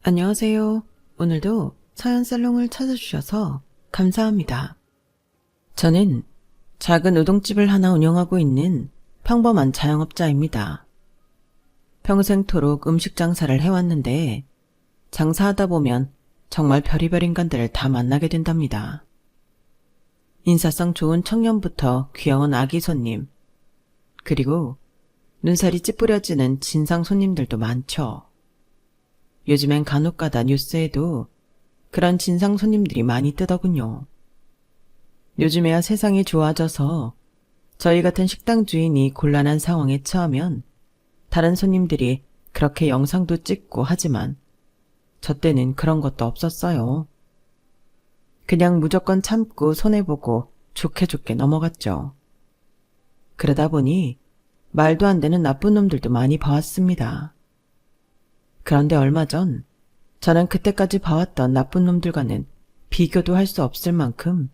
안녕하세요. 오늘도 서연살롱을 찾아주셔서 감사합니다. 저는 작은 우동집을 하나 운영하고 있는 평범한 자영업자입니다. 평생토록 음식 장사를 해왔는데 장사하다 보면 정말 별의별 인간들을 다 만나게 된답니다. 인사성 좋은 청년부터 귀여운 아기 손님, 그리고 눈살이 찌푸려지는 진상 손님들도 많죠. 요즘엔 간혹가다 뉴스에도 그런 진상 손님들이 많이 뜨더군요. 요즘에야 세상이 좋아져서 저희 같은 식당 주인이 곤란한 상황에 처하면 다른 손님들이 그렇게 영상도 찍고 하지만 저 때는 그런 것도 없었어요. 그냥 무조건 참고 손해보고 좋게 넘어갔죠. 그러다 보니 말도 안 되는 나쁜 놈들도 많이 봐왔습니다. 그런데 얼마 전 저는 그때까지 봐왔던 나쁜 놈들과는 비교도 할 수 없을 만큼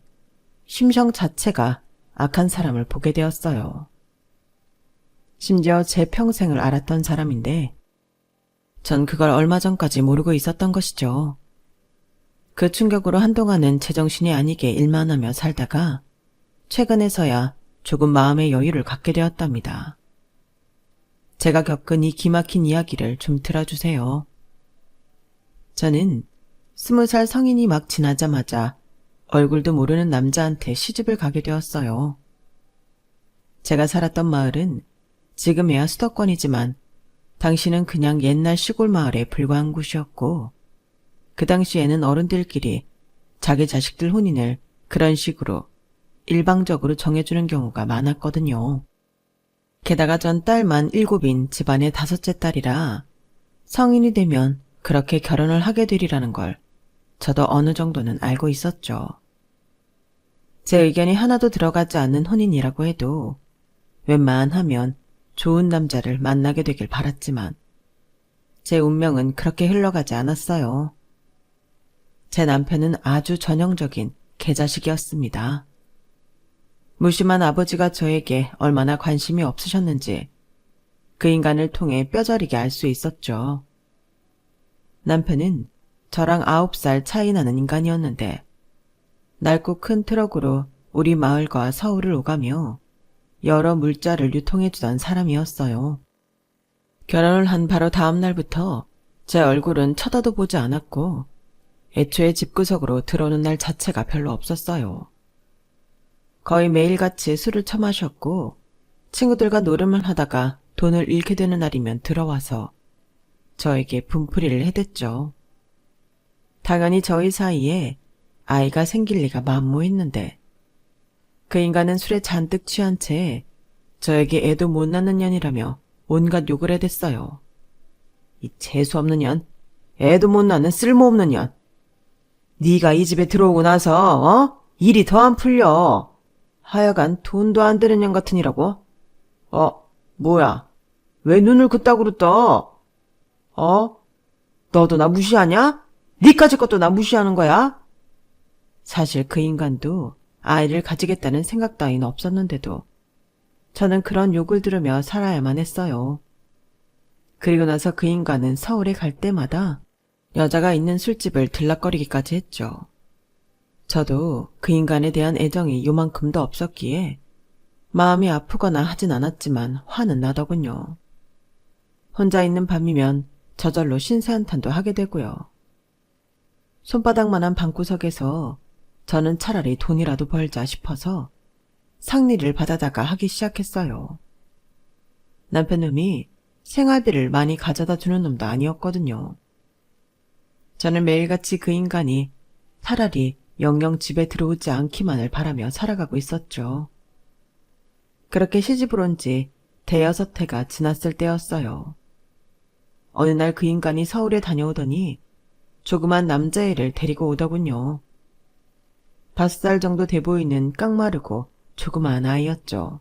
심성 자체가 악한 사람을 보게 되었어요. 심지어 제 평생을 알았던 사람인데 전 그걸 얼마 전까지 모르고 있었던 것이죠. 그 충격으로 한동안은 제정신이 아니게 일만 하며 살다가 최근에서야 조금 마음의 여유를 갖게 되었답니다. 제가 겪은 이 기막힌 이야기를 좀 들어주세요. 저는 20살 성인이 막 지나자마자 얼굴도 모르는 남자한테 시집을 가게 되었어요. 제가 살았던 마을은 지금에야 수도권이지만 당시는 그냥 옛날 시골 마을에 불과한 곳이었고 그 당시에는 어른들끼리 자기 자식들 혼인을 그런 식으로 일방적으로 정해주는 경우가 많았거든요. 게다가 전 딸만 7인 집안의 5째 딸이라 성인이 되면 그렇게 결혼을 하게 되리라는 걸 저도 어느 정도는 알고 있었죠. 제 의견이 하나도 들어가지 않는 혼인이라고 해도 웬만하면 좋은 남자를 만나게 되길 바랐지만 제 운명은 그렇게 흘러가지 않았어요. 제 남편은 아주 전형적인 개자식이었습니다. 무심한 아버지가 저에게 얼마나 관심이 없으셨는지 그 인간을 통해 뼈저리게 알 수 있었죠. 남편은 저랑 9살 차이 나는 인간이었는데 낡고 큰 트럭으로 우리 마을과 서울을 오가며 여러 물자를 유통해주던 사람이었어요. 결혼을 한 바로 다음 날부터 제 얼굴은 쳐다도 보지 않았고 애초에 집구석으로 들어오는 날 자체가 별로 없었어요. 거의 매일같이 술을 처마셨고 친구들과 노름을 하다가 돈을 잃게 되는 날이면 들어와서 저에게 분풀이를 해댔죠. 당연히 저희 사이에 아이가 생길 리가 만무했는데 그 인간은 술에 잔뜩 취한 채 저에게 애도 못 낳는 년이라며 온갖 욕을 해댔어요. 이 재수없는 년, 애도 못 낳는 쓸모없는 년. 네가 이 집에 들어오고 나서 일이 더 안 풀려. 하여간 돈도 안 되는 년 같으니라고? 뭐야? 왜 눈을 그따구로 떠? 너도 나 무시하냐? 니까지 것도 나 무시하는 거야? 사실 그 인간도 아이를 가지겠다는 생각 따윈 없었는데도 저는 그런 욕을 들으며 살아야만 했어요. 그리고 나서 그 인간은 서울에 갈 때마다 여자가 있는 술집을 들락거리기까지 했죠. 저도 그 인간에 대한 애정이 요만큼도 없었기에 마음이 아프거나 하진 않았지만 화는 나더군요. 혼자 있는 밤이면 저절로 신세한탄도 하게 되고요. 손바닥만한 방구석에서 저는 차라리 돈이라도 벌자 싶어서 상리를 받아다가 하기 시작했어요. 남편놈이 생활비를 많이 가져다 주는 놈도 아니었거든요. 저는 매일같이 그 인간이 차라리 영영 집에 들어오지 않기만을 바라며 살아가고 있었죠. 그렇게 시집을 온 지 5-6해가 지났을 때였어요. 어느 날 그 인간이 서울에 다녀오더니 조그만 남자애를 데리고 오더군요. 5살 정도 돼 보이는 깡마르고 조그만 아이였죠.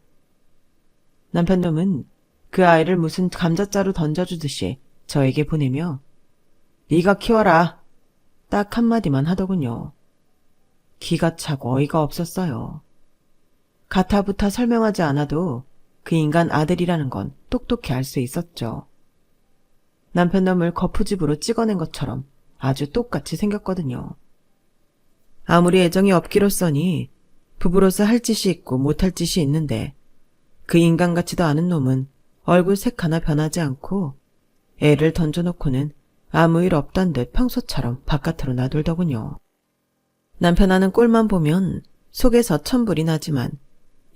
남편놈은 그 아이를 무슨 감자자루 던져주듯이 저에게 보내며 네가 키워라 딱 한마디만 하더군요. 기가 차고 어이가 없었어요. 가타부타 설명하지 않아도 그 인간 아들이라는 건 똑똑히 알 수 있었죠. 남편놈을 거푸집으로 찍어낸 것처럼 아주 똑같이 생겼거든요. 아무리 애정이 없기로써니 부부로서 할 짓이 있고 못할 짓이 있는데 그 인간 같지도 않은 놈은 얼굴 색 하나 변하지 않고 애를 던져놓고는 아무 일 없단 듯 평소처럼 바깥으로 나돌더군요. 남편하는 꼴만 보면 속에서 천불이 나지만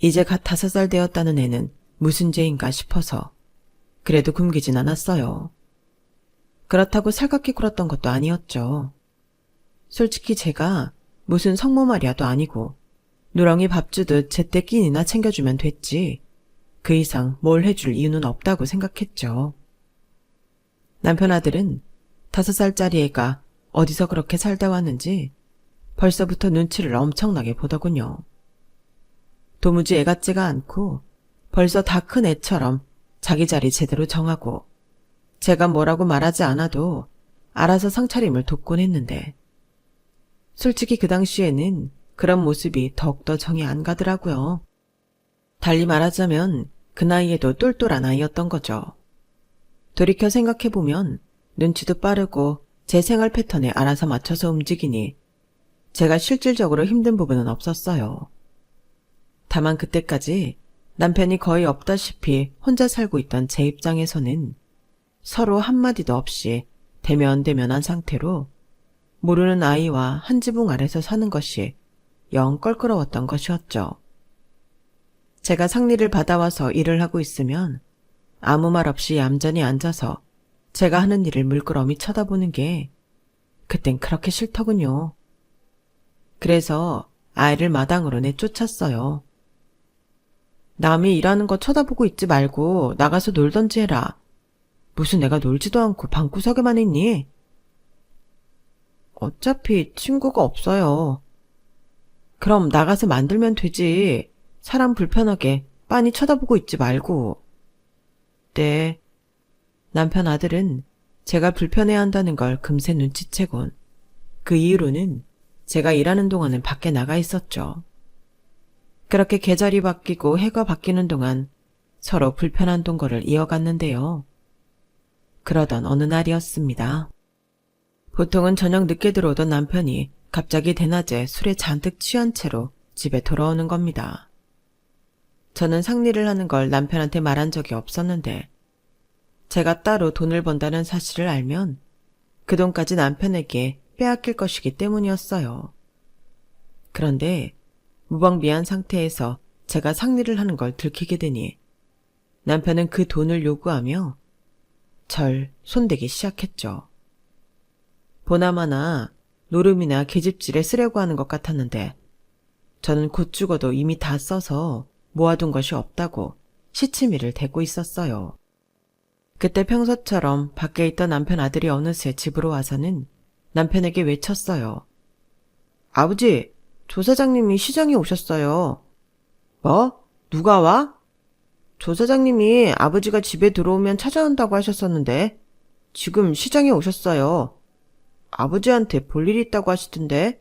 이제 갓 5살 되었다는 애는 무슨 죄인가 싶어서 그래도 굶기진 않았어요. 그렇다고 살갑게 굴었던 것도 아니었죠. 솔직히 제가 무슨 성모마리아도 아니고 누렁이 밥 주듯 제때 끼니나 챙겨주면 됐지 그 이상 뭘 해줄 이유는 없다고 생각했죠. 남편 아들은 5살짜리 애가 어디서 그렇게 살다 왔는지 벌써부터 눈치를 엄청나게 보더군요. 도무지 애 같지가 않고 벌써 다 큰 애처럼 자기 자리 제대로 정하고 제가 뭐라고 말하지 않아도 알아서 상차림을 돕곤 했는데 솔직히 그 당시에는 그런 모습이 더욱더 정이 안 가더라고요. 달리 말하자면 그 나이에도 똘똘한 아이였던 거죠. 돌이켜 생각해보면 눈치도 빠르고 제 생활 패턴에 알아서 맞춰서 움직이니 제가 실질적으로 힘든 부분은 없었어요. 다만 그때까지 남편이 거의 없다시피 혼자 살고 있던 제 입장에서는 서로 한마디도 없이 대면대면한 상태로 모르는 아이와 한 지붕 아래서 사는 것이 영 껄끄러웠던 것이었죠. 제가 상리를 받아와서 일을 하고 있으면 아무 말 없이 얌전히 앉아서 제가 하는 일을 물끄러미 쳐다보는 게 그땐 그렇게 싫더군요. 그래서 아이를 마당으로 내쫓았어요. 남이 일하는 거 쳐다보고 있지 말고 나가서 놀던지 해라. 무슨 내가 놀지도 않고 방구석에만 있니? 어차피 친구가 없어요. 그럼 나가서 만들면 되지. 사람 불편하게 빤히 쳐다보고 있지 말고. 네. 남편 아들은 제가 불편해한다는 걸 금세 눈치채곤 그 이후로는 제가 일하는 동안은 밖에 나가 있었죠. 그렇게 계절이 바뀌고 해가 바뀌는 동안 서로 불편한 동거를 이어갔는데요. 그러던 어느 날이었습니다. 보통은 저녁 늦게 들어오던 남편이 갑자기 대낮에 술에 잔뜩 취한 채로 집에 돌아오는 겁니다. 저는 상리를 하는 걸 남편한테 말한 적이 없었는데 제가 따로 돈을 번다는 사실을 알면 그 돈까지 남편에게 빼앗길 것이기 때문이었어요. 그런데 무방비한 상태에서 제가 상리를 하는 걸 들키게 되니 남편은 그 돈을 요구하며 절 손대기 시작했죠. 보나마나 노름이나 계집질에 쓰려고 하는 것 같았는데 저는 곧 죽어도 이미 다 써서 모아둔 것이 없다고 시치미를 대고 있었어요. 그때 평소처럼 밖에 있던 남편 아들이 어느새 집으로 와서는 남편에게 외쳤어요. 아버지, 조 사장님이 시장에 오셨어요. 뭐? 누가 와? 조 사장님이 아버지가 집에 들어오면 찾아온다고 하셨었는데 지금 시장에 오셨어요. 아버지한테 볼 일 있다고 하시던데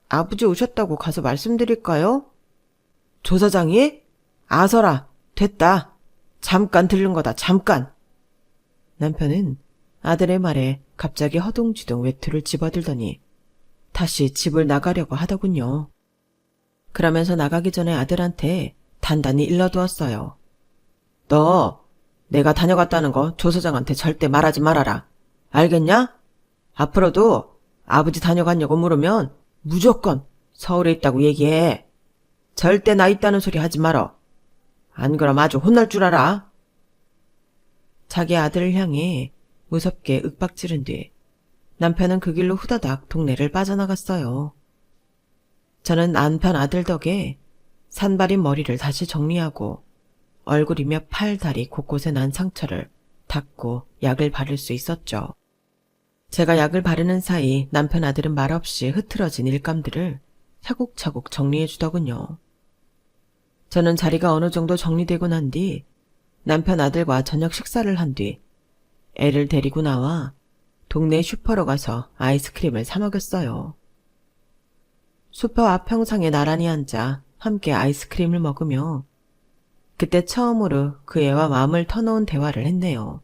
아버지 오셨다고 가서 말씀드릴까요? 조 사장이? 아서라, 됐다. 잠깐 들른 거다, 잠깐. 남편은 아들의 말에 갑자기 허둥지둥 외투를 집어들더니 다시 집을 나가려고 하더군요. 그러면서 나가기 전에 아들한테 단단히 일러두었어요. 너 내가 다녀갔다는 거 조 사장한테 절대 말하지 말아라. 알겠냐? 앞으로도 아버지 다녀갔냐고 물으면 무조건 서울에 있다고 얘기해. 절대 나 있다는 소리 하지 말어. 안 그럼 아주 혼날 줄 알아. 자기 아들을 향해 무섭게 윽박지른 뒤 남편은 그 길로 후다닥 동네를 빠져나갔어요. 저는 남편 아들 덕에 산발인 머리를 다시 정리하고 얼굴이며 팔, 다리 곳곳에 난 상처를 닦고 약을 바를 수 있었죠. 제가 약을 바르는 사이 남편 아들은 말없이 흐트러진 일감들을 차곡차곡 정리해 주더군요. 저는 자리가 어느 정도 정리되고 난 뒤 남편 아들과 저녁 식사를 한 뒤 애를 데리고 나와 동네 슈퍼로 가서 아이스크림을 사 먹였어요. 슈퍼 앞 평상에 나란히 앉아 함께 아이스크림을 먹으며 그때 처음으로 그 애와 마음을 터놓은 대화를 했네요.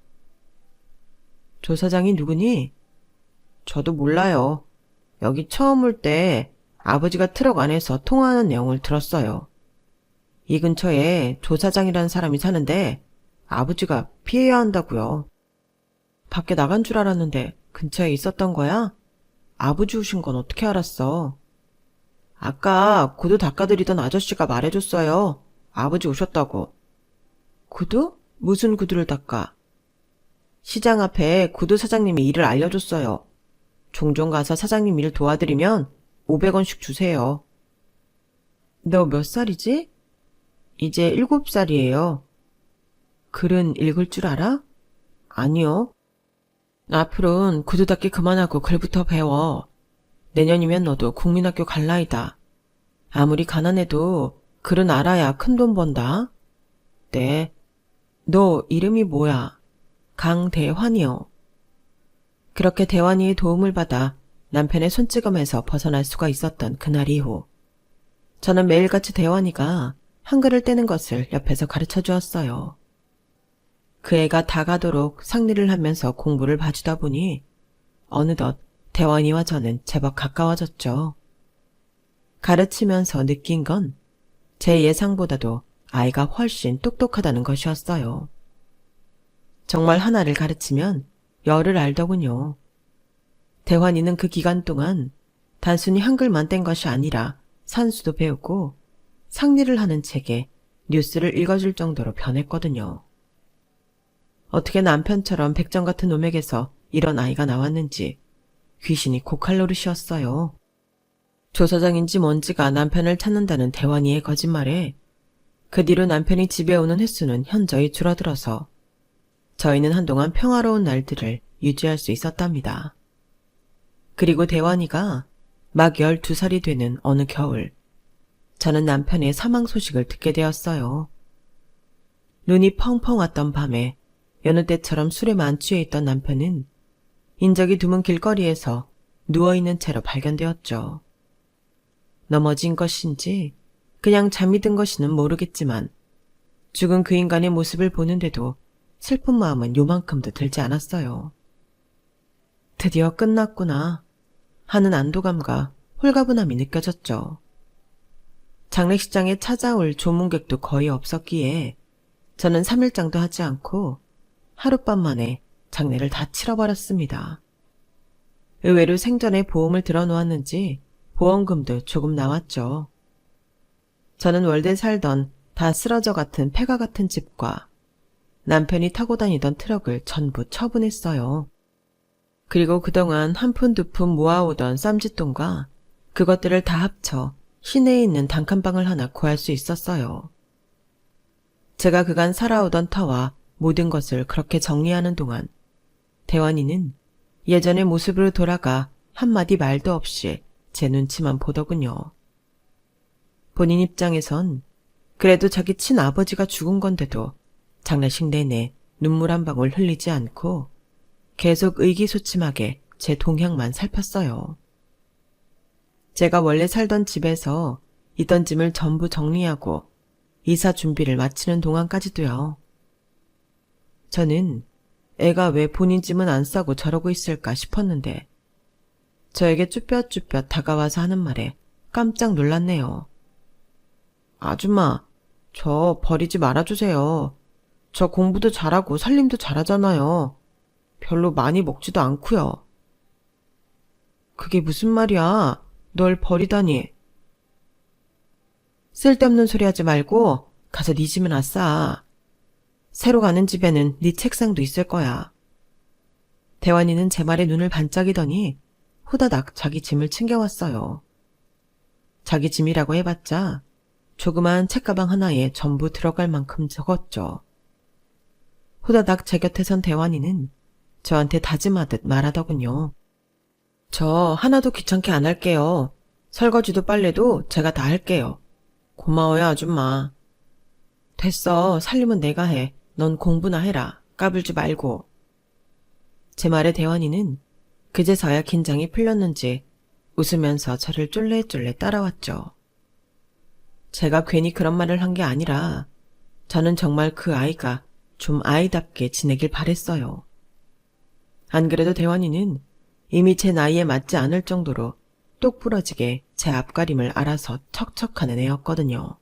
조 사장이 누구니? 저도 몰라요. 여기 처음 올 때 아버지가 트럭 안에서 통화하는 내용을 들었어요. 이 근처에 조 사장이라는 사람이 사는데 아버지가 피해야 한다고요. 밖에 나간 줄 알았는데 근처에 있었던 거야? 아버지 오신 건 어떻게 알았어? 아까 구두 닦아드리던 아저씨가 말해줬어요. 아버지 오셨다고. 구두? 무슨 구두를 닦아? 시장 앞에 구두 사장님이 일을 알려줬어요. 종종 가서 사장님 일 도와드리면 500원씩 주세요. 너 몇 살이지? 이제 7살이에요. 글은 읽을 줄 알아? 아니요. 앞으로는 구두 닦기 그만하고 글부터 배워. 내년이면 너도 국민학교 갈 나이다. 아무리 가난해도 글은 알아야 큰돈 번다. 네. 너 이름이 뭐야? 강대환이요. 그렇게 대환이의 도움을 받아 남편의 손찌검에서 벗어날 수가 있었던 그날 이후 저는 매일같이 대환이가 한글을 떼는 것을 옆에서 가르쳐 주었어요. 그 애가 다 가도록 상리를 하면서 공부를 봐주다 보니 어느덧 대환이와 저는 제법 가까워졌죠. 가르치면서 느낀 건 제 예상보다도 아이가 훨씬 똑똑하다는 것이었어요. 정말 하나를 가르치면 열을 알더군요. 대환이는 그 기간 동안 단순히 한글만 뗀 것이 아니라 산수도 배우고 상리를 하는 책에 뉴스를 읽어줄 정도로 변했거든요. 어떻게 남편처럼 백정 같은 놈에게서 이런 아이가 나왔는지 귀신이 고칼 노릇이었어요. 조사장인지 뭔지가 남편을 찾는다는 대환이의 거짓말에 그 뒤로 남편이 집에 오는 횟수는 현저히 줄어들어서 저희는 한동안 평화로운 날들을 유지할 수 있었답니다. 그리고 대환이가 막 12살이 되는 어느 겨울 저는 남편의 사망 소식을 듣게 되었어요. 눈이 펑펑 왔던 밤에 여느 때처럼 술에 만취해 있던 남편은 인적이 드문 길거리에서 누워있는 채로 발견되었죠. 넘어진 것인지 그냥 잠이 든 것인지는 모르겠지만 죽은 그 인간의 모습을 보는데도 슬픈 마음은 요만큼도 들지 않았어요. 드디어 끝났구나 하는 안도감과 홀가분함이 느껴졌죠. 장례식장에 찾아올 조문객도 거의 없었기에 저는 3일장도 하지 않고 하룻밤 만에 장례를 다 치러버렸습니다. 의외로 생전에 보험을 들어놓았는지 보험금도 조금 나왔죠. 저는 월드에 살던 다 쓰러져 같은 폐가 같은 집과 남편이 타고 다니던 트럭을 전부 처분했어요. 그리고 그동안 한 푼 두 푼 모아오던 쌈짓돈과 그것들을 다 합쳐 시내에 있는 단칸방을 하나 구할 수 있었어요. 제가 그간 살아오던 터와 모든 것을 그렇게 정리하는 동안 대환이는 예전의 모습으로 돌아가 한마디 말도 없이 제 눈치만 보더군요. 본인 입장에선 그래도 자기 친아버지가 죽은 건데도 장례식 내내 눈물 한 방울 흘리지 않고 계속 의기소침하게 제 동향만 살폈어요. 제가 원래 살던 집에서 있던 짐을 전부 정리하고 이사 준비를 마치는 동안까지도요. 저는 애가 왜 본인 짐은 안 싸고 저러고 있을까 싶었는데 저에게 쭈뼛쭈뼛 다가와서 하는 말에 깜짝 놀랐네요. 아줌마, 저 버리지 말아주세요. 저 공부도 잘하고 살림도 잘하잖아요. 별로 많이 먹지도 않고요. 그게 무슨 말이야? 널 버리다니. 쓸데없는 소리 하지 말고 가서 네 짐이나 싸. 새로 가는 집에는 네 책상도 있을 거야. 대환이는 제 말에 눈을 반짝이더니 후다닥 자기 짐을 챙겨왔어요. 자기 짐이라고 해봤자 조그만 책가방 하나에 전부 들어갈 만큼 적었죠. 후다닥 제 곁에 선 대환이는 저한테 다짐하듯 말하더군요. 저 하나도 귀찮게 안 할게요. 설거지도 빨래도 제가 다 할게요. 고마워요, 아줌마. 됐어, 살림은 내가 해. 넌 공부나 해라. 까불지 말고. 제 말에 대환이는 그제서야 긴장이 풀렸는지 웃으면서 저를 쫄래쫄래 따라왔죠. 제가 괜히 그런 말을 한 게 아니라 저는 정말 그 아이가 좀 아이답게 지내길 바랬어요. 안 그래도 대환이는 이미 제 나이에 맞지 않을 정도로 똑부러지게 제 앞가림을 알아서 척척하는 애였거든요.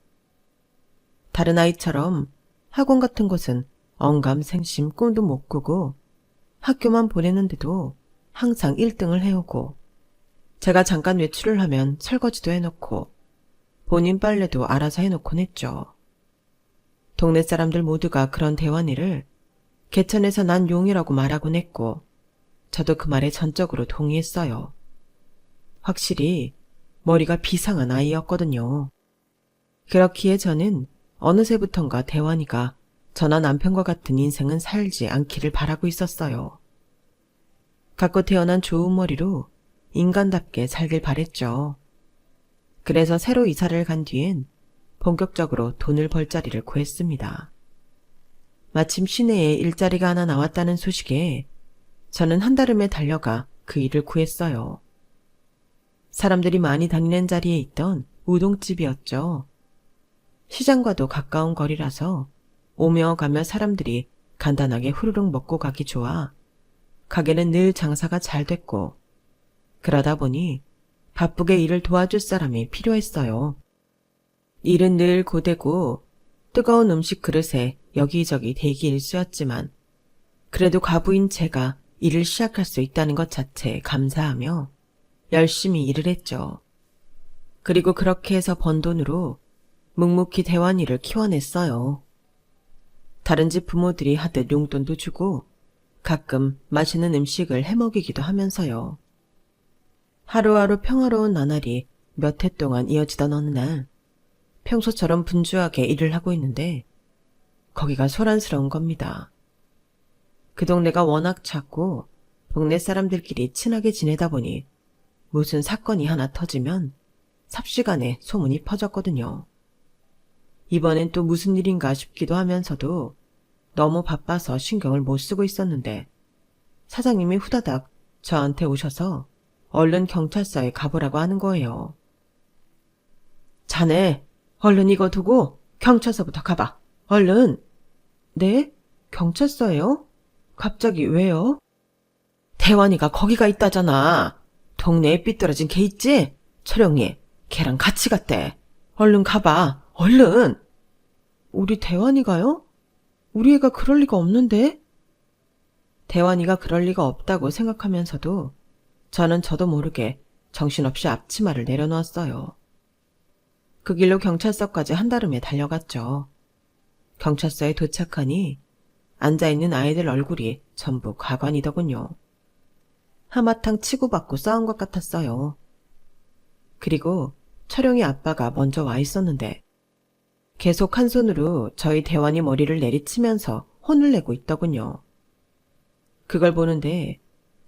다른 아이처럼 학원 같은 곳은 언감생심 꿈도 못 꾸고 학교만 보내는데도 항상 1등을 해오고 제가 잠깐 외출을 하면 설거지도 해놓고 본인 빨래도 알아서 해놓곤 했죠. 동네 사람들 모두가 그런 대환이를 개천에서 난 용이라고 말하곤 했고 저도 그 말에 전적으로 동의했어요. 확실히 머리가 비상한 아이였거든요. 그렇기에 저는 어느새부턴가 대환이가 저나 남편과 같은 인생은 살지 않기를 바라고 있었어요. 갖고 태어난 좋은 머리로 인간답게 살길 바랬죠. 그래서 새로 이사를 간 뒤엔 본격적으로 돈을 벌 자리를 구했습니다. 마침 시내에 일자리가 하나 나왔다는 소식에 저는 한달음에 달려가 그 일을 구했어요. 사람들이 많이 다니는 자리에 있던 우동집이었죠. 시장과도 가까운 거리라서 오며 가며 사람들이 간단하게 후루룩 먹고 가기 좋아 가게는 늘 장사가 잘 됐고 그러다 보니 바쁘게 일을 도와줄 사람이 필요했어요. 일은 늘 고되고 뜨거운 음식 그릇에 여기저기 대기 일쑤였지만 그래도 과부인 제가 일을 시작할 수 있다는 것 자체에 감사하며 열심히 일을 했죠. 그리고 그렇게 해서 번 돈으로 묵묵히 대환이를 키워냈어요. 다른 집 부모들이 하듯 용돈도 주고 가끔 맛있는 음식을 해먹이기도 하면서요. 하루하루 평화로운 나날이 몇 해 동안 이어지던 어느 날 평소처럼 분주하게 일을 하고 있는데 거기가 소란스러운 겁니다. 그 동네가 워낙 작고 동네 사람들끼리 친하게 지내다 보니 무슨 사건이 하나 터지면 삽시간에 소문이 퍼졌거든요. 이번엔 또 무슨 일인가 싶기도 하면서도 너무 바빠서 신경을 못 쓰고 있었는데 사장님이 후다닥 저한테 오셔서 얼른 경찰서에 가보라고 하는 거예요. 자네, 얼른 이거 두고 경찰서부터 가봐. 얼른. 네? 경찰서예요? 갑자기 왜요? 대환이가 거기가 있다잖아. 동네에 삐뚤어진 걔 있지? 철영이, 걔랑 같이 갔대. 얼른 가봐. 얼른. 우리 대환이가요? 우리 애가 그럴 리가 없는데? 대환이가 그럴 리가 없다고 생각하면서도 저는 저도 모르게 정신없이 앞치마를 내려놓았어요. 그 길로 경찰서까지 한달음에 달려갔죠. 경찰서에 도착하니 앉아있는 아이들 얼굴이 전부 가관이더군요. 하마탕 치고받고 싸운 것 같았어요. 그리고 철영이 아빠가 먼저 와 있었는데 계속 한 손으로 저희 대환이 머리를 내리치면서 혼을 내고 있더군요. 그걸 보는데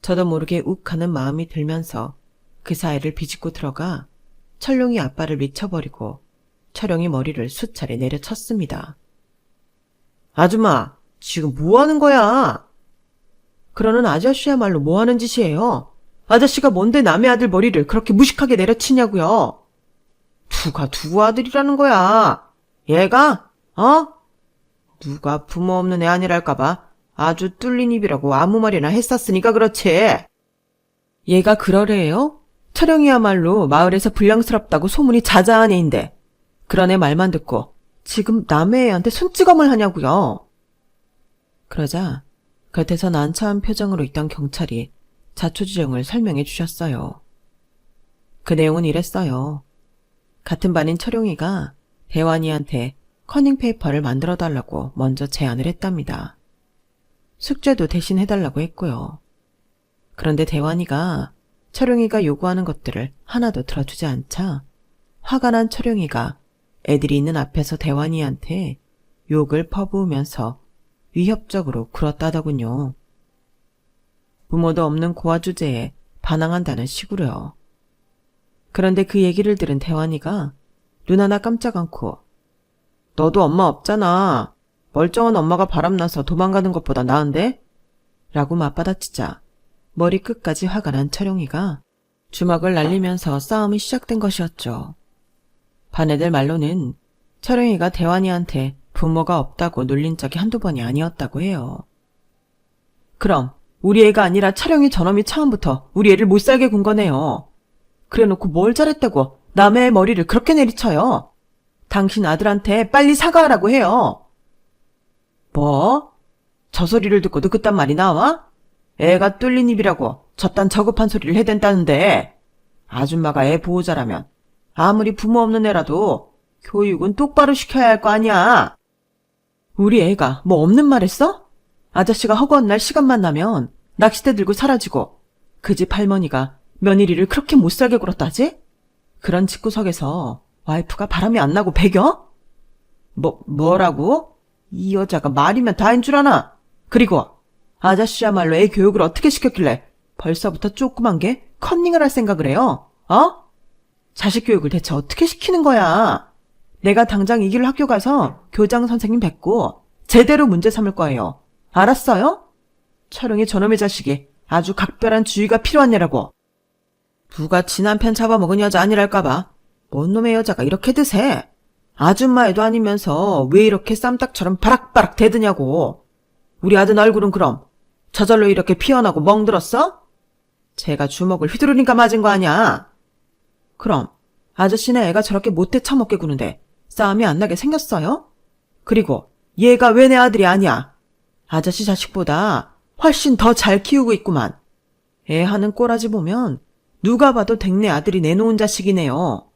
저도 모르게 욱하는 마음이 들면서 그 사이를 비집고 들어가 철룡이 아빠를 미쳐버리고 철영이 머리를 수차례 내려쳤습니다. 아줌마, 지금 뭐 하는 거야? 그러는 아저씨야말로 뭐 하는 짓이에요? 아저씨가 뭔데 남의 아들 머리를 그렇게 무식하게 내려치냐고요? 누가 누구 아들이라는 거야? 얘가? 누가 부모 없는 애 아니랄까봐 아주 뚫린 입이라고 아무 말이나 했었으니까 그렇지. 얘가 그러래요? 철영이야말로 마을에서 불량스럽다고 소문이 자자한 애인데 그런 애 말만 듣고 지금 남의 애한테 손찌검을 하냐고요. 그러자 곁에서 난처한 표정으로 있던 경찰이 자초지종을 설명해 주셨어요. 그 내용은 이랬어요. 같은 반인 철용이가 대환이한테 커닝페이퍼를 만들어달라고 먼저 제안을 했답니다. 숙제도 대신 해달라고 했고요. 그런데 대환이가 철용이가 요구하는 것들을 하나도 들어주지 않자 화가 난 철용이가 애들이 있는 앞에서 대환이한테 욕을 퍼부으면서 위협적으로 굴었다더군요. 부모도 없는 고아 주제에 반항한다는 식으로요. 그런데 그 얘기를 들은 대환이가 눈 하나 깜짝 않고 너도 엄마 없잖아. 멀쩡한 엄마가 바람나서 도망가는 것보다 나은데? 라고 맞받아치자 머리 끝까지 화가 난 철용이가 주먹을 날리면서 싸움이 시작된 것이었죠. 반 애들 말로는 철용이가 대환이한테 부모가 없다고 놀린 적이 한두 번이 아니었다고 해요. 그럼 우리 애가 아니라 촬영이 저놈이 처음부터 우리 애를 못 살게 군 거네요. 그래놓고 뭘 잘했다고 남의 머리를 그렇게 내리쳐요. 당신 아들한테 빨리 사과하라고 해요. 뭐? 저 소리를 듣고도 그딴 말이 나와? 애가 뚫린 입이라고 저딴 저급한 소리를 해댄다는데 아줌마가 애 보호자라면 아무리 부모 없는 애라도 교육은 똑바로 시켜야 할 거 아니야. 우리 애가 뭐 없는 말 했어? 아저씨가 허구한 날 시간만 나면 낚싯대 들고 사라지고 그 집 할머니가 며느리를 그렇게 못살게 굴었다지? 그런 집구석에서 와이프가 바람이 안 나고 배겨? 뭐라고? 이 여자가 말이면 다인 줄 아나? 그리고 아저씨야말로 애 교육을 어떻게 시켰길래 벌써부터 조그만 게 컨닝을 할 생각을 해요? 자식 교육을 대체 어떻게 시키는 거야? 내가 당장 이 길 학교 가서 교장 선생님 뵙고 제대로 문제 삼을 거예요. 알았어요? 촬영이 저놈의 자식이 아주 각별한 주의가 필요한 애라고. 누가 지 남편 잡아먹은 여자 아니랄까봐 뭔 놈의 여자가 이렇게 드세? 아줌마 애도 아니면서 왜 이렇게 쌈딱처럼 바락바락 대드냐고. 우리 아들 얼굴은 그럼 저절로 이렇게 피어나고 멍들었어? 제가 주먹을 휘두르니까 맞은 거 아니야. 그럼 아저씨네 애가 저렇게 못돼 처먹게 구는데 싸움이 안 나게 생겼어요? 그리고 얘가 왜 내 아들이 아니야? 아저씨 자식보다 훨씬 더 잘 키우고 있구만. 애 하는 꼬라지 보면 누가 봐도 댁내 아들이 내놓은 자식이네요.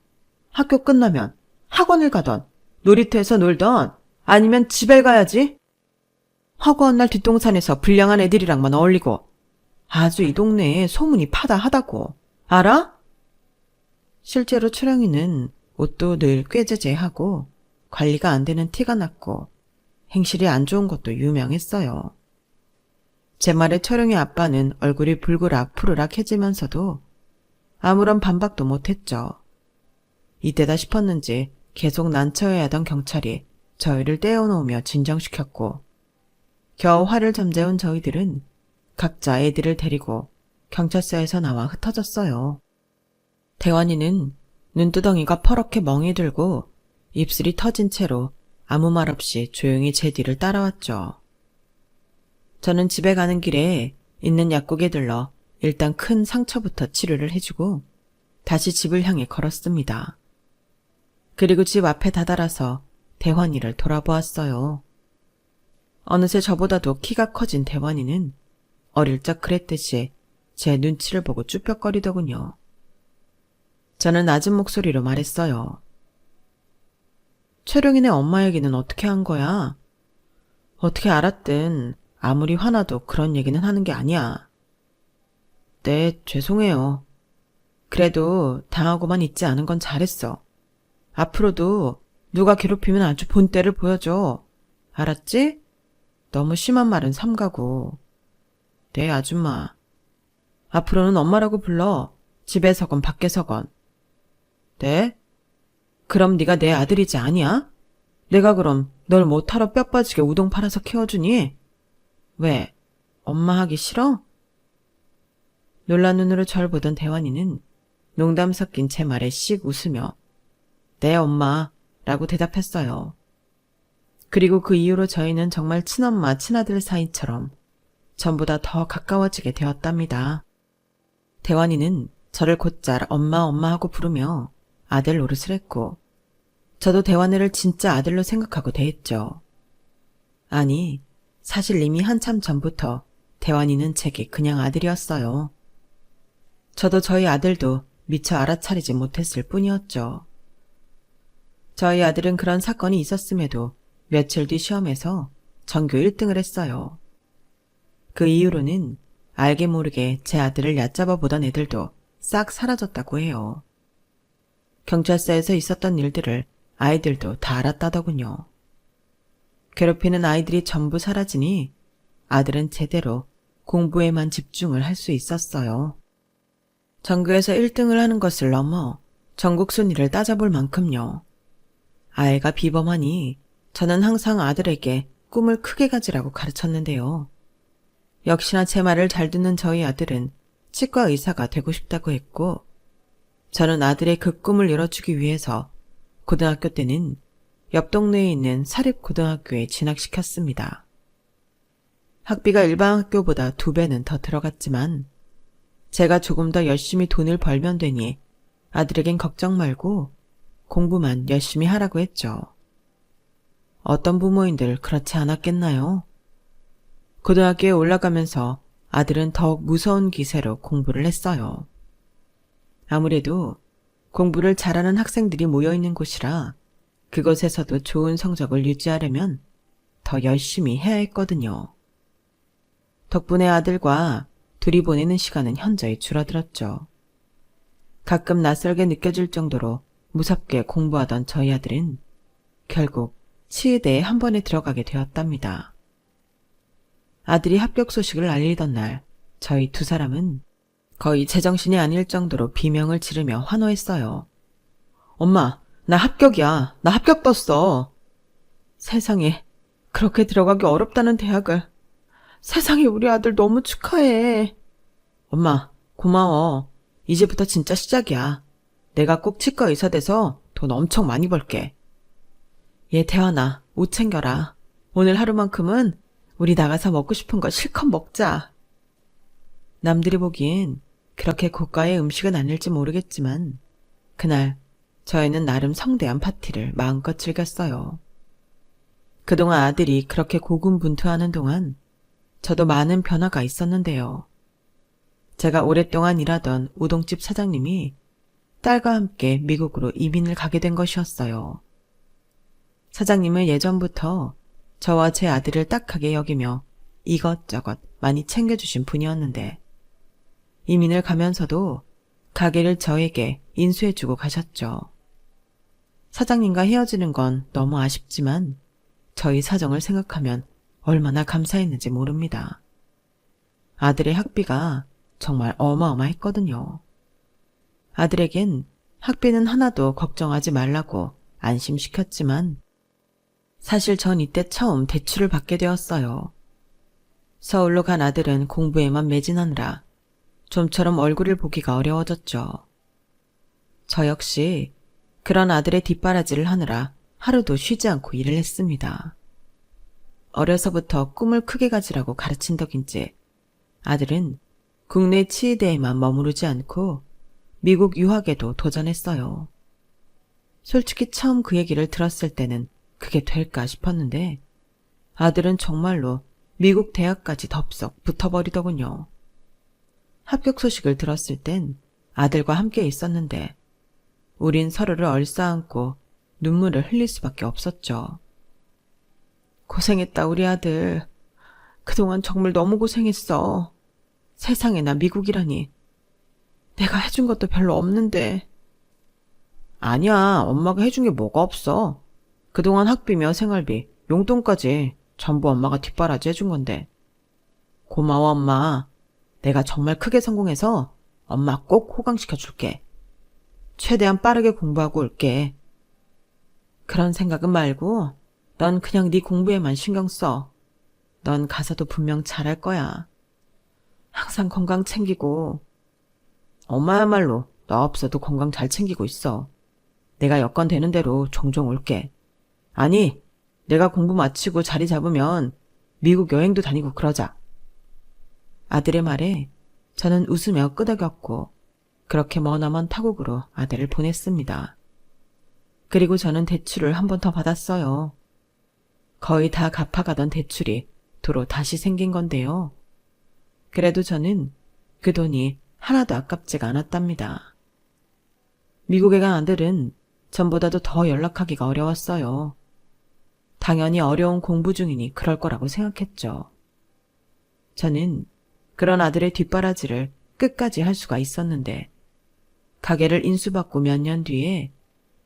학교 끝나면 학원을 가던 놀이터에서 놀던 아니면 집에 가야지. 허구한 날 뒷동산에서 불량한 애들이랑만 어울리고 아주 이 동네에 소문이 파다하다고. 알아? 실제로 초령이는 옷도 늘 꾀죄죄하고 관리가 안 되는 티가 났고 행실이 안 좋은 것도 유명했어요. 제 말에 초령이 아빠는 얼굴이 불그락 푸르락해지면서도 아무런 반박도 못했죠. 이때다 싶었는지 계속 난처해 하던 경찰이 저희를 떼어놓으며 진정시켰고 겨우 화를 잠재운 저희들은 각자 애들을 데리고 경찰서에서 나와 흩어졌어요. 대환이는 눈두덩이가 퍼렇게 멍이 들고 입술이 터진 채로 아무 말 없이 조용히 제 뒤를 따라왔죠. 저는 집에 가는 길에 있는 약국에 들러 일단 큰 상처부터 치료를 해주고 다시 집을 향해 걸었습니다. 그리고 집 앞에 다다라서 대환이를 돌아보았어요. 어느새 저보다도 키가 커진 대환이는 어릴 적 그랬듯이 제 눈치를 보고 쭈뼛거리더군요. 저는 낮은 목소리로 말했어요. 최룡이네 엄마 얘기는 어떻게 한 거야? 어떻게 알았든 아무리 화나도 그런 얘기는 하는 게 아니야. 네, 죄송해요. 그래도 당하고만 있지 않은 건 잘했어. 앞으로도 누가 괴롭히면 아주 본때를 보여줘. 알았지? 너무 심한 말은 삼가고. 네, 아줌마. 앞으로는 엄마라고 불러. 집에서건 밖에서건. 네? 그럼 네가 내 아들이지 아니야? 내가 그럼 널 못하러 뼈 빠지게 우동 팔아서 키워주니? 왜? 엄마 하기 싫어? 놀란 눈으로 절 보던 대환이는 농담 섞인 제 말에 씩 웃으며 네 엄마 라고 대답했어요. 그리고 그 이후로 저희는 정말 친엄마 친아들 사이처럼 전보다 더 가까워지게 되었답니다. 대환이는 저를 곧잘 엄마 하고 부르며 아들 노릇을 했고 저도 대환이를 진짜 아들로 생각하고 대했죠. 아니 사실 이미 한참 전부터 대환이는 제게 그냥 아들이었어요. 저도 저희 아들도 미처 알아차리지 못했을 뿐이었죠. 저희 아들은 그런 사건이 있었음에도 며칠 뒤 시험에서 전교 1등을 했어요. 그 이후로는 알게 모르게 제 아들을 얕잡아 보던 애들도 싹 사라졌다고 해요. 경찰서에서 있었던 일들을 아이들도 다 알았다더군요. 괴롭히는 아이들이 전부 사라지니 아들은 제대로 공부에만 집중을 할 수 있었어요. 전교에서 1등을 하는 것을 넘어 전국 순위를 따져볼 만큼요. 아이가 비범하니 저는 항상 아들에게 꿈을 크게 가지라고 가르쳤는데요. 역시나 제 말을 잘 듣는 저희 아들은 치과 의사가 되고 싶다고 했고 저는 아들의 그 꿈을 이뤄주기 위해서 고등학교 때는 옆 동네에 있는 사립고등학교에 진학시켰습니다. 학비가 일반 학교보다 2배는 더 들어갔지만 제가 조금 더 열심히 돈을 벌면 되니 아들에겐 걱정 말고 공부만 열심히 하라고 했죠. 어떤 부모님들 그렇지 않았겠나요? 고등학교에 올라가면서 아들은 더욱 무서운 기세로 공부를 했어요. 아무래도 공부를 잘하는 학생들이 모여있는 곳이라 그곳에서도 좋은 성적을 유지하려면 더 열심히 해야 했거든요. 덕분에 아들과 둘이 보내는 시간은 현저히 줄어들었죠. 가끔 낯설게 느껴질 정도로 무섭게 공부하던 저희 아들은 결국 치의대에 한 번에 들어가게 되었답니다. 아들이 합격 소식을 알리던 날 저희 2사람은 거의 제정신이 아닐 정도로 비명을 지르며 환호했어요. 엄마, 나 합격이야. 나 합격 떴어. 세상에, 그렇게 들어가기 어렵다는 대학을. 세상에, 우리 아들 너무 축하해. 엄마, 고마워. 이제부터 진짜 시작이야. 내가 꼭 치과 의사 돼서 돈 엄청 많이 벌게. 얘 태환아, 옷 챙겨라. 오늘 하루만큼은 우리 나가서 먹고 싶은 거 실컷 먹자. 남들이 보기엔 그렇게 고가의 음식은 아닐지 모르겠지만 그날 저희는 나름 성대한 파티를 마음껏 즐겼어요. 그동안 아들이 그렇게 고군분투하는 동안 저도 많은 변화가 있었는데요. 제가 오랫동안 일하던 우동집 사장님이 딸과 함께 미국으로 이민을 가게 된 것이었어요. 사장님은 예전부터 저와 제 아들을 딱하게 여기며 이것저것 많이 챙겨주신 분이었는데 이민을 가면서도 가게를 저에게 인수해주고 가셨죠. 사장님과 헤어지는 건 너무 아쉽지만 저희 사정을 생각하면 얼마나 감사했는지 모릅니다. 아들의 학비가 정말 어마어마했거든요. 아들에겐 학비는 하나도 걱정하지 말라고 안심시켰지만 사실 전 이때 처음 대출을 받게 되었어요. 서울로 간 아들은 공부에만 매진하느라 좀처럼 얼굴을 보기가 어려워졌죠. 저 역시 그런 아들의 뒷바라지를 하느라 하루도 쉬지 않고 일을 했습니다. 어려서부터 꿈을 크게 가지라고 가르친 덕인지 아들은 국내 치의대에만 머무르지 않고 미국 유학에도 도전했어요. 솔직히 처음 그 얘기를 들었을 때는 그게 될까 싶었는데 아들은 정말로 미국 대학까지 덥석 붙어버리더군요. 합격 소식을 들었을 땐 아들과 함께 있었는데 우린 서로를 얼싸안고 눈물을 흘릴 수밖에 없었죠. 고생했다 우리 아들. 그동안 정말 너무 고생했어. 세상에 나 미국이라니. 내가 해준 것도 별로 없는데. 아니야, 엄마가 해준 게 뭐가 없어. 그동안 학비며 생활비, 용돈까지 전부 엄마가 뒷바라지 해준 건데. 고마워 엄마. 내가 정말 크게 성공해서 엄마 꼭 호강시켜줄게. 최대한 빠르게 공부하고 올게. 그런 생각은 말고 넌 그냥 네 공부에만 신경 써. 넌 가서도 분명 잘할 거야. 항상 건강 챙기고. 엄마야말로 너 없어도 건강 잘 챙기고 있어. 내가 여건 되는 대로 종종 올게. 아니, 내가 공부 마치고 자리 잡으면 미국 여행도 다니고 그러자. 아들의 말에 저는 웃으며 끄덕였고 그렇게 머나먼 타국으로 아들을 보냈습니다. 그리고 저는 대출을 한 번 더 받았어요. 거의 다 갚아가던 대출이 도로 다시 생긴 건데요. 그래도 저는 그 돈이 하나도 아깝지가 않았답니다. 미국에 간 아들은 전보다도 더 연락하기가 어려웠어요. 당연히 어려운 공부 중이니 그럴 거라고 생각했죠. 저는 그런 아들의 뒷바라지를 끝까지 할 수가 있었는데 가게를 인수받고 몇 년 뒤에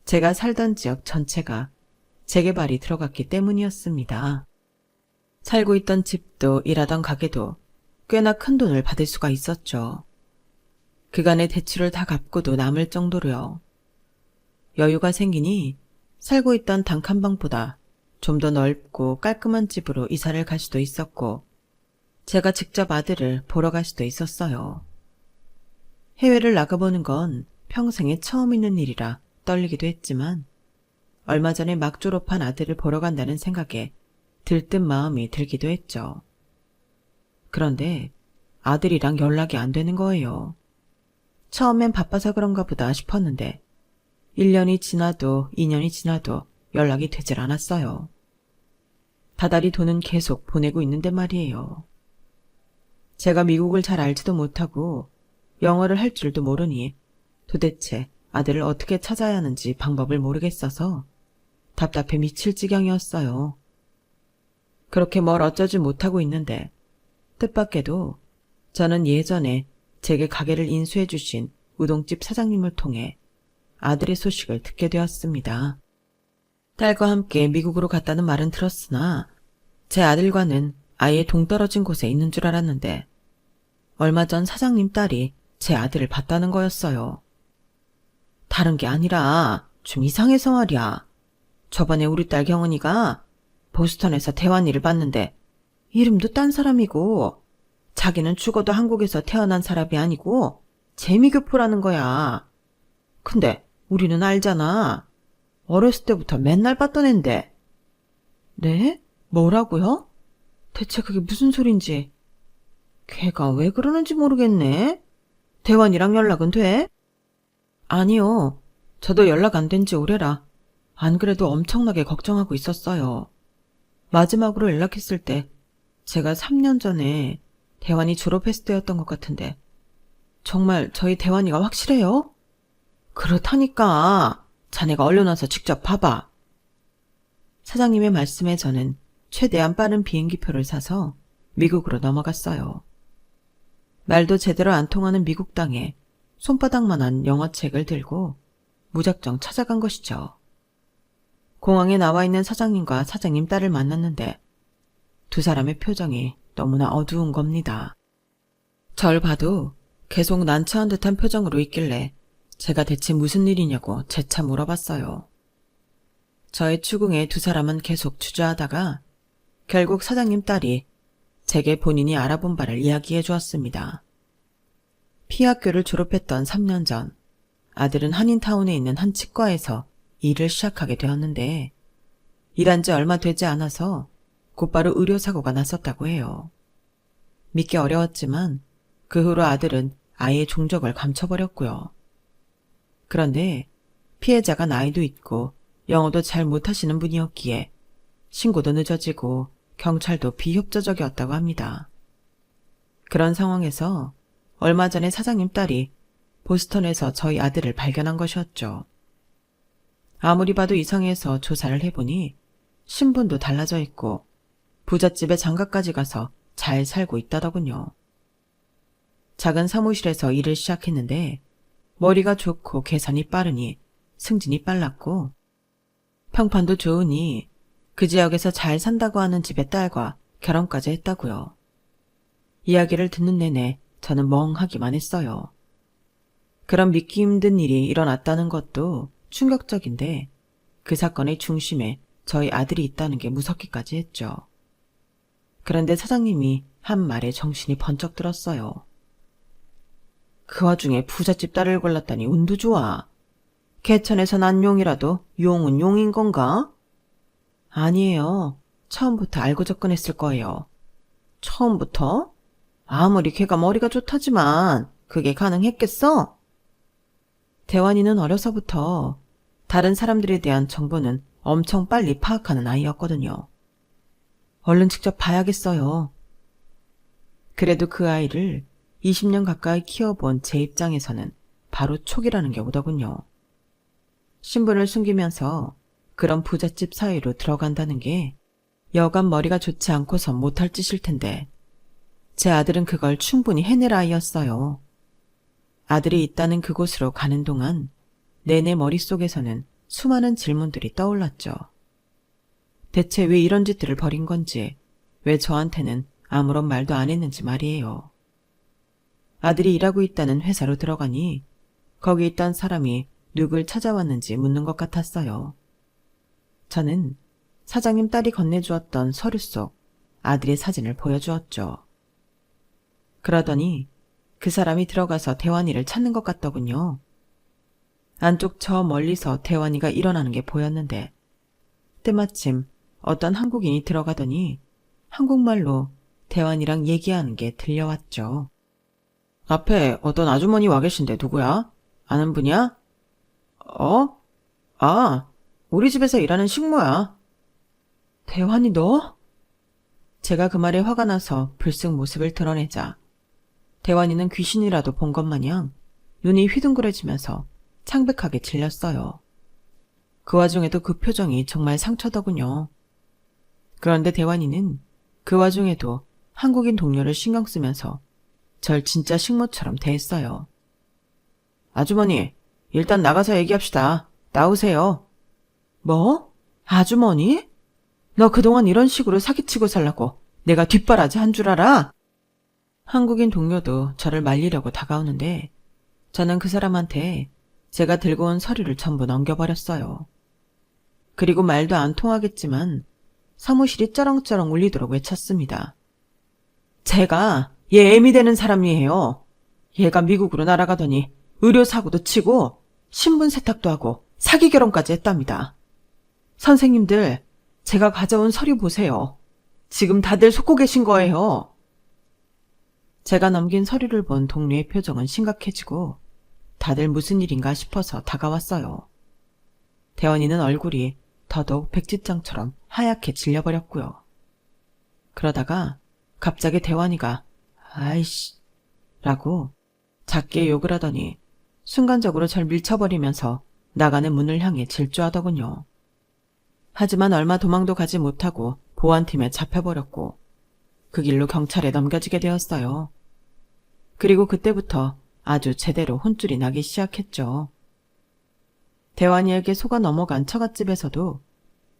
제가 살던 지역 전체가 재개발이 들어갔기 때문이었습니다. 살고 있던 집도 일하던 가게도 꽤나 큰 돈을 받을 수가 있었죠. 그간의 대출을 다 갚고도 남을 정도로요. 여유가 생기니 살고 있던 단칸방보다 좀 더 넓고 깔끔한 집으로 이사를 갈 수도 있었고 제가 직접 아들을 보러 갈 수도 있었어요. 해외를 나가보는 건 평생에 처음 있는 일이라 떨리기도 했지만 얼마 전에 막 졸업한 아들을 보러 간다는 생각에 들뜬 마음이 들기도 했죠. 그런데 아들이랑 연락이 안 되는 거예요. 처음엔 바빠서 그런가 보다 싶었는데 1년이 지나도 2년이 지나도 연락이 되질 않았어요. 다달이 돈은 계속 보내고 있는데 말이에요. 제가 미국을 잘 알지도 못하고 영어를 할 줄도 모르니 도대체 아들을 어떻게 찾아야 하는지 방법을 모르겠어서 답답해 미칠 지경이었어요. 그렇게 뭘 어쩌지 못하고 있는데 뜻밖에도 저는 예전에 제게 가게를 인수해 주신 우동집 사장님을 통해 아들의 소식을 듣게 되었습니다. 딸과 함께 미국으로 갔다는 말은 들었으나 제 아들과는 아예 동떨어진 곳에 있는 줄 알았는데 얼마 전 사장님 딸이 제 아들을 봤다는 거였어요. 다른 게 아니라 좀 이상해서 말이야. 저번에 우리 딸 경은이가 보스턴에서 대환이를 봤는데 이름도 딴 사람이고 자기는 죽어도 한국에서 태어난 사람이 아니고 재미교포라는 거야. 근데 우리는 알잖아. 어렸을 때부터 맨날 봤던 앤데. 네? 뭐라고요? 대체 그게 무슨 소린지. 걔가 왜 그러는지 모르겠네. 대환이랑 연락은 돼? 아니요. 저도 연락 안 된 지 오래라. 안 그래도 엄청나게 걱정하고 있었어요. 마지막으로 연락했을 때 제가 3년 전에 대환이 졸업했을 때였던 것 같은데 정말 저희 대환이가 확실해요? 그렇다니까. 자네가 얼른 와서 직접 봐봐. 사장님의 말씀에 저는 최대한 빠른 비행기표를 사서 미국으로 넘어갔어요. 말도 제대로 안 통하는 미국 땅에 손바닥만한 영어책을 들고 무작정 찾아간 것이죠. 공항에 나와 있는 사장님과 사장님 딸을 만났는데 두 사람의 표정이 너무나 어두운 겁니다. 절 봐도 계속 난처한 듯한 표정으로 있길래 제가 대체 무슨 일이냐고 재차 물어봤어요. 저의 추궁에 두 사람은 계속 주저하다가 결국 사장님 딸이 제게 본인이 알아본 바를 이야기해 주었습니다. 피학교를 졸업했던 3년 전 아들은 한인타운에 있는 한 치과에서 일을 시작하게 되었는데 일한 지 얼마 되지 않아서 곧바로 의료사고가 났었다고 해요. 믿기 어려웠지만 그 후로 아들은 아예 종적을 감춰버렸고요. 그런데 피해자가 나이도 있고 영어도 잘 못하시는 분이었기에 신고도 늦어지고 경찰도 비협조적이었다고 합니다. 그런 상황에서 얼마 전에 사장님 딸이 보스턴에서 저희 아들을 발견한 것이었죠. 아무리 봐도 이상해서 조사를 해보니 신분도 달라져 있고 부잣집에 장가까지 가서 잘 살고 있다더군요. 작은 사무실에서 일을 시작했는데 머리가 좋고 계산이 빠르니 승진이 빨랐고 평판도 좋으니 그 지역에서 잘 산다고 하는 집의 딸과 결혼까지 했다고요. 이야기를 듣는 내내 저는 멍하기만 했어요. 그런 믿기 힘든 일이 일어났다는 것도 충격적인데 그 사건의 중심에 저희 아들이 있다는 게 무섭기까지 했죠. 그런데 사장님이 한 말에 정신이 번쩍 들었어요. 그 와중에 부잣집 딸을 골랐다니 운도 좋아. 개천에서 난 용이라도 용은 용인 건가? 아니에요. 처음부터 알고 접근했을 거예요. 처음부터? 아무리 걔가 머리가 좋다지만 그게 가능했겠어? 대환이는 어려서부터 다른 사람들에 대한 정보는 엄청 빨리 파악하는 아이였거든요. 얼른 직접 봐야겠어요. 그래도 그 아이를 20년 가까이 키워본 제 입장에서는 바로 촉이라는 게 오더군요. 신분을 숨기면서 그런 부잣집 사이로 들어간다는 게 여간 머리가 좋지 않고선 못할 짓일 텐데 제 아들은 그걸 충분히 해낼 아이였어요. 아들이 있다는 그곳으로 가는 동안 내내 머릿속에서는 수많은 질문들이 떠올랐죠. 대체 왜 이런 짓들을 벌인 건지, 왜 저한테는 아무런 말도 안 했는지 말이에요. 아들이 일하고 있다는 회사로 들어가니 거기 있던 사람이 누굴 찾아왔는지 묻는 것 같았어요. 저는 사장님 딸이 건네주었던 서류 속 아들의 사진을 보여주었죠. 그러더니 그 사람이 들어가서 대환이를 찾는 것 같더군요. 안쪽 저 멀리서 대환이가 일어나는 게 보였는데 때마침 어떤 한국인이 들어가더니 한국말로 대환이랑 얘기하는 게 들려왔죠. 앞에 어떤 아주머니 와 계신데 누구야? 아는 분이야? 어? 아, 우리 집에서 일하는 식모야. 대환이 너? 제가 그 말에 화가 나서 불쑥 모습을 드러내자 대환이는 귀신이라도 본 것 마냥 눈이 휘둥그레지면서 창백하게 질렸어요. 그 와중에도 그 표정이 정말 상처더군요. 그런데 대환이는 그 와중에도 한국인 동료를 신경 쓰면서 절 진짜 식모처럼 대했어요. 아주머니, 일단 나가서 얘기합시다. 나오세요. 뭐? 아주머니? 너 그동안 이런 식으로 사기치고 살라고 내가 뒷바라지 한 줄 알아? 한국인 동료도 저를 말리려고 다가오는데 저는 그 사람한테 제가 들고 온 서류를 전부 넘겨버렸어요. 그리고 말도 안 통하겠지만 사무실이 쩌렁쩌렁 울리도록 외쳤습니다. 제가 얘 애미 되는 사람이에요. 얘가 미국으로 날아가더니 의료사고도 치고 신분 세탁도 하고 사기 결혼까지 했답니다. 선생님들, 제가 가져온 서류 보세요. 지금 다들 속고 계신 거예요. 제가 넘긴 서류를 본 동료의 표정은 심각해지고 다들 무슨 일인가 싶어서 다가왔어요. 대원이는 얼굴이 더더욱 백지장처럼 하얗게 질려버렸고요. 그러다가 갑자기 대원이가 아이씨 라고 작게 욕을 하더니 순간적으로 절 밀쳐버리면서 나가는 문을 향해 질주하더군요. 하지만 얼마 도망도 가지 못하고 보안팀에 잡혀버렸고 그 길로 경찰에 넘겨지게 되었어요. 그리고 그때부터 아주 제대로 혼쭐이 나기 시작했죠. 대환이에게 속아 넘어간 처갓집에서도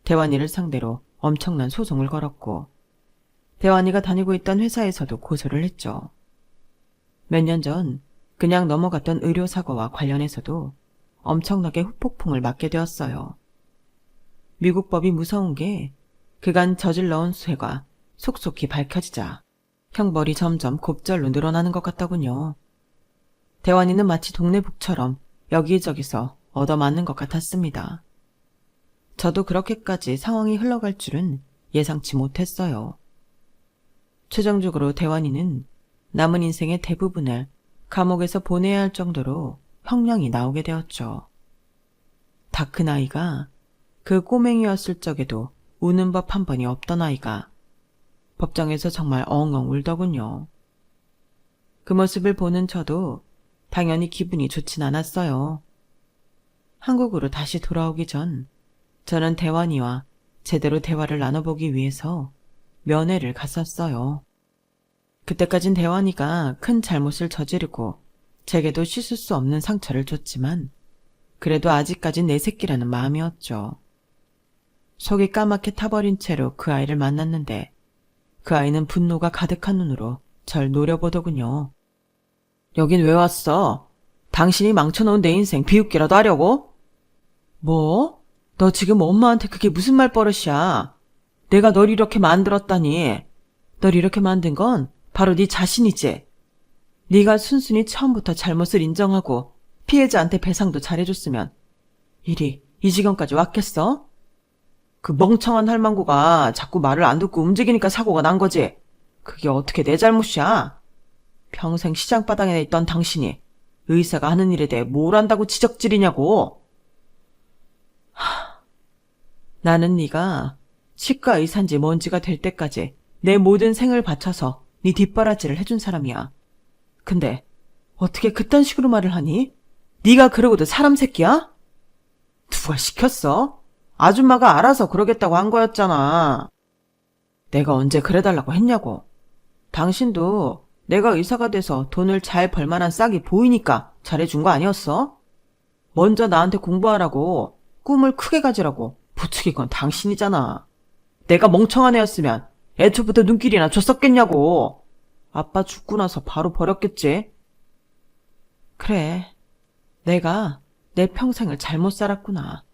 대환이를 상대로 엄청난 소송을 걸었고 대환이가 다니고 있던 회사에서도 고소를 했죠. 몇 년 전 그냥 넘어갔던 의료사고와 관련해서도 엄청나게 후폭풍을 맞게 되었어요. 미국 법이 무서운 게 그간 저질러온 수해가 속속히 밝혀지자 형벌이 점점 곱절로 늘어나는 것 같더군요. 대환이는 마치 동네 북처럼 여기저기서 얻어맞는 것 같았습니다. 저도 그렇게까지 상황이 흘러갈 줄은 예상치 못했어요. 최종적으로 대환이는 남은 인생의 대부분을 감옥에서 보내야 할 정도로 형량이 나오게 되었죠. 다 큰 아이가 그 꼬맹이였을 적에도 우는 법 한 번이 없던 아이가 법정에서 정말 엉엉 울더군요. 그 모습을 보는 저도 당연히 기분이 좋진 않았어요. 한국으로 다시 돌아오기 전 저는 대환이와 제대로 대화를 나눠보기 위해서 면회를 갔었어요. 그때까진 대환이가 큰 잘못을 저지르고 제게도 씻을 수 없는 상처를 줬지만 그래도 아직까진 내 새끼라는 마음이었죠. 속이 까맣게 타버린 채로 그 아이를 만났는데 그 아이는 분노가 가득한 눈으로 절 노려보더군요. 여긴 왜 왔어? 당신이 망쳐놓은 내 인생 비웃기라도 하려고? 뭐? 너 지금 엄마한테 그게 무슨 말버릇이야? 내가 널 이렇게 만들었다니. 널 이렇게 만든 건 바로 네 자신이지. 네가 순순히 처음부터 잘못을 인정하고 피해자한테 배상도 잘해줬으면 일이 이 지경까지 왔겠어? 그 멍청한 할망구가 자꾸 말을 안 듣고 움직이니까 사고가 난 거지. 그게 어떻게 내 잘못이야? 평생 시장바닥에 있던 당신이 의사가 하는 일에 대해 뭘 안다고 지적질이냐고. 나는 네가 치과 의사인지 뭔지가 될 때까지 내 모든 생을 바쳐서 네 뒷바라지를 해준 사람이야. 근데 어떻게 그딴 식으로 말을 하니? 네가 그러고도 사람 새끼야? 누가 시켰어? 아줌마가 알아서 그러겠다고 한 거였잖아. 내가 언제 그래달라고 했냐고. 당신도 내가 의사가 돼서 돈을 잘 벌만한 싹이 보이니까 잘해준 거 아니었어? 먼저 나한테 공부하라고 꿈을 크게 가지라고 부추긴 건 당신이잖아. 내가 멍청한 애였으면 애초부터 눈길이나 줬었겠냐고. 아빠 죽고 나서 바로 버렸겠지. 그래, 내가 내 평생을 잘못 살았구나.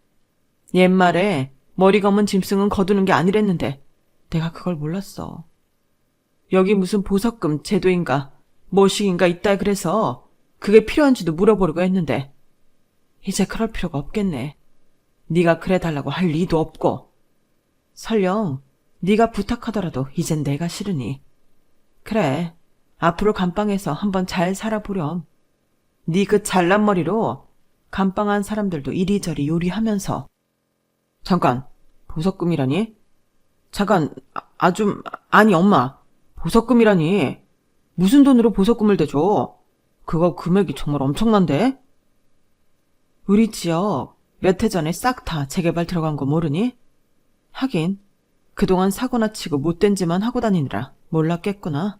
옛말에 머리 검은 짐승은 거두는 게 아니랬는데 내가 그걸 몰랐어. 여기 무슨 보석금 제도인가 뭐식인가 있다 그래서 그게 필요한지도 물어보려고 했는데 이제 그럴 필요가 없겠네. 네가 그래달라고 할 리도 없고 설령 네가 부탁하더라도 이젠 내가 싫으니 그래, 앞으로 감방에서 한번 잘 살아보렴. 네 그 잘난 머리로 감방한 사람들도 이리저리 요리하면서. 잠깐, 보석금이라니? 잠깐, 아니 엄마, 보석금이라니. 무슨 돈으로 보석금을 대줘? 그거 금액이 정말 엄청난데? 우리 지역 몇 해 전에 싹 다 재개발 들어간 거 모르니? 하긴 그동안 사고나 치고 못된 짓만 하고 다니느라 몰랐겠구나.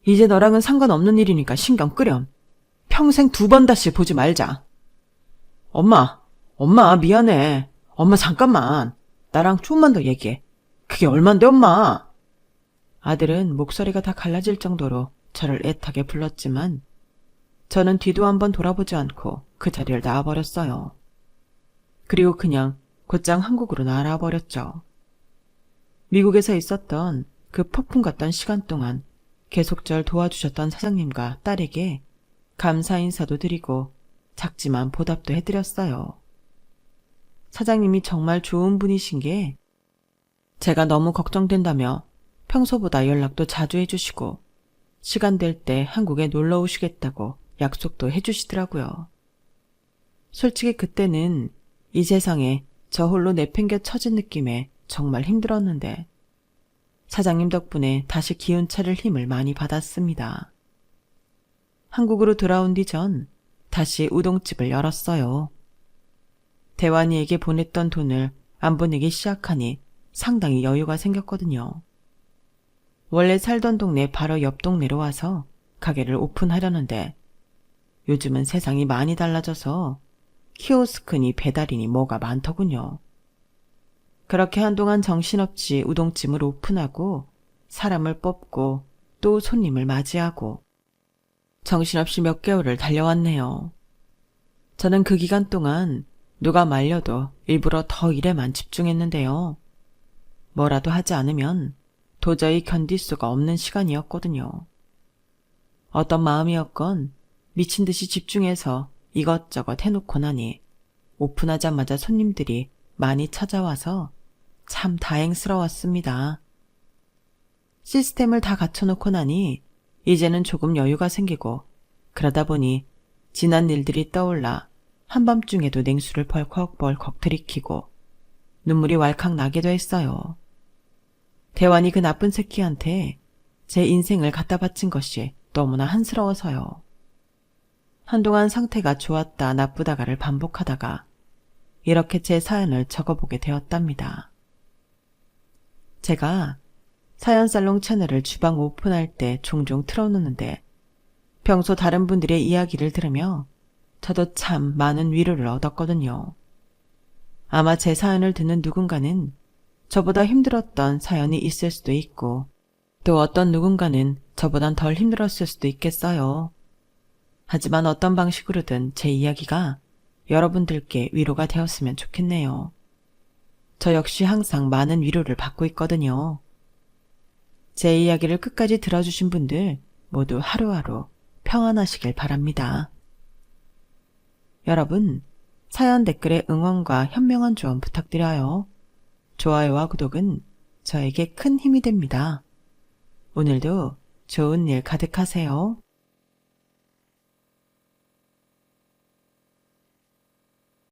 이제 너랑은 상관없는 일이니까 신경 끄렴. 평생 2번 다시 보지 말자. 엄마 미안해. 엄마 잠깐만. 나랑 좀만 더 얘기해. 그게 얼만데 엄마? 아들은 목소리가 다 갈라질 정도로 저를 애타게 불렀지만 저는 뒤도 한번 돌아보지 않고 그 자리를 나와버렸어요. 그리고 그냥 곧장 한국으로 날아버렸죠. 미국에서 있었던 그 폭풍 같던 시간 동안 계속 절 도와주셨던 사장님과 딸에게 감사 인사도 드리고 작지만 보답도 해드렸어요. 사장님이 정말 좋은 분이신 게 제가 너무 걱정된다며 평소보다 연락도 자주 해주시고 시간 될 때 한국에 놀러 오시겠다고 약속도 해주시더라고요. 솔직히 그때는 이 세상에 저 홀로 내팽겨 처진 느낌에 정말 힘들었는데 사장님 덕분에 다시 기운차릴 힘을 많이 받았습니다. 한국으로 돌아온 뒤 전 다시 우동집을 열었어요. 대환이에게 보냈던 돈을 안 보내기 시작하니 상당히 여유가 생겼거든요. 원래 살던 동네 바로 옆 동네로 와서 가게를 오픈하려는데 요즘은 세상이 많이 달라져서 키오스크니 배달이니 뭐가 많더군요. 그렇게 한동안 정신없이 우동집을 오픈하고 사람을 뽑고 또 손님을 맞이하고 정신없이 몇 개월을 달려왔네요. 저는 그 기간 동안 누가 말려도 일부러 더 일에만 집중했는데요. 뭐라도 하지 않으면 도저히 견딜 수가 없는 시간이었거든요. 어떤 마음이었건 미친 듯이 집중해서 이것저것 해놓고 나니 오픈하자마자 손님들이 많이 찾아와서 참 다행스러웠습니다. 시스템을 다 갖춰놓고 나니 이제는 조금 여유가 생기고 그러다 보니 지난 일들이 떠올라 한밤중에도 냉수를 벌컥벌컥 들이키고 눈물이 왈칵 나기도 했어요. 대환이 그 나쁜 새끼한테 제 인생을 갖다 바친 것이 너무나 한스러워서요. 한동안 상태가 좋았다 나쁘다가를 반복하다가 이렇게 제 사연을 적어보게 되었답니다. 제가 사연살롱 채널을 주방 오픈할 때 종종 틀어놓는데 평소 다른 분들의 이야기를 들으며 저도 참 많은 위로를 얻었거든요. 아마 제 사연을 듣는 누군가는 저보다 힘들었던 사연이 있을 수도 있고 또 어떤 누군가는 저보단 덜 힘들었을 수도 있겠어요. 하지만 어떤 방식으로든 제 이야기가 여러분들께 위로가 되었으면 좋겠네요. 저 역시 항상 많은 위로를 받고 있거든요. 제 이야기를 끝까지 들어주신 분들 모두 하루하루 평안하시길 바랍니다. 여러분, 사연 댓글에 응원과 현명한 조언 부탁드려요. 좋아요와 구독은 저에게 큰 힘이 됩니다. 오늘도 좋은 일 가득하세요.